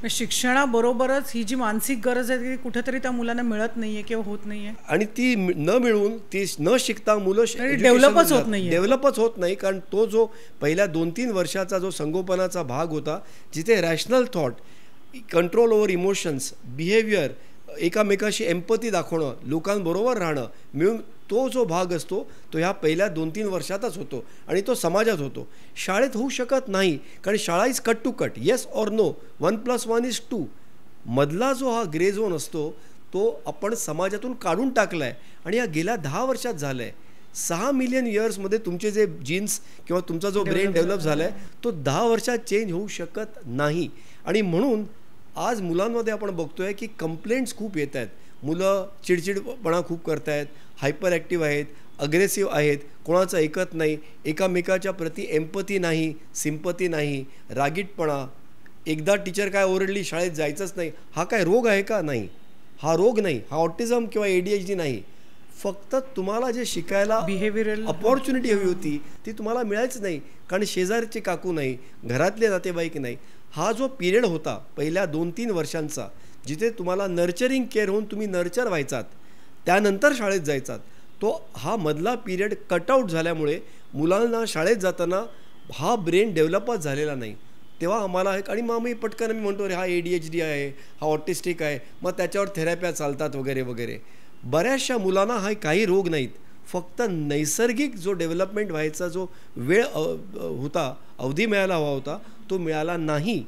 शिक्षणाबरोबरच ही जी मानसिक गरज आहे ती कुठेतरी त्या मुलांना मिळत नाहीये किंवा होत नाहीये आणि ती न मिळून ती न शिकता मुलं डेव्हलपच होत नाहीये. डेव्हलपच होत नाही. कारण तो जो पहिल्या 2-3 वर्षाचा जो संगोपनाचा भाग होता, जिथे rational thought, control over emotions, behaviour, एकामेकाशी एम्पथी दाखवणं, लोकांबरोबर राहणं मिळून, तो जो भाग असतो तो ह्या पहिल्या 2-3 वर्षातच होतो आणि तो समाजात होतो. शाळेत होऊ शकत नाही, कारण शाळा is cut to cut, yes or no, 1+1=2. मधला जो हा ग्रे झोन असतो तो आपण समाजातून काढून टाकला आहे आणि या गेल्या 10 वर्षात झालं आहे. 6 मिलियन इयर्समध्ये तुमचे जे जीन्स किंवा तुमचा जो ब्रेन डेव्हलप झाला आहे तो 10 वर्षात चेंज होऊ शकत नाही. आणि म्हणून आज मुलांमध्ये आपण बघतोय की कंप्लेंट्स खूप येत आहेत. मुलं चिडचिडपणा खूप करत आहेत, हायपर ॲक्टिव्ह आहेत, अग्रेसिव्ह आहेत, कोणाचं ऐकत नाही, एकामेकाच्या प्रती एम्पथी नाही, सिंपती नाही, रागीटपणा. एकदा टीचर काय ओरडली शाळेत जायचंच नाही. हा काय रोग आहे का? नाही, हा रोग नाही, हा ऑटिझम किंवा ADHD नाही. फक्त तुम्हाला जे शिकायला बिहेवियरल अपॉर्च्युनिटी हवी होती ती तुम्हाला मिळायच नाही, कारण शेजारचे काकू नाही, घरातले नातेवाईक नाही. हा जो पिरियड होता पहिल्या 2-3 वर्षांचा, जिथे तुम्हाला नर्चरिंग केअर होऊन तुम्ही नर्चर व्हायचात, त्यानंतर शाळेत जायचात, तो हा मधला पिरियड कटआउट झाल्यामुळे मुलांना शाळेत जाताना हा ब्रेन डेव्हलपच झालेला नाही. तेव्हा आम्हाला आणि मग मी पटकन म्हणतो अरे हा ADHD आहे, हा ऑटिस्टिक आहे, मग त्याच्यावर थेरप्या चालतात वगैरे वगैरे. बऱ्याचशा मुलांना हा काही रोग नाहीत, फक्त नैसर्गिक जो डेव्हलपमेंट व्हायचा जो वेळ होता, अवधी मिळायला हवा होता, तो मिळाला नाही.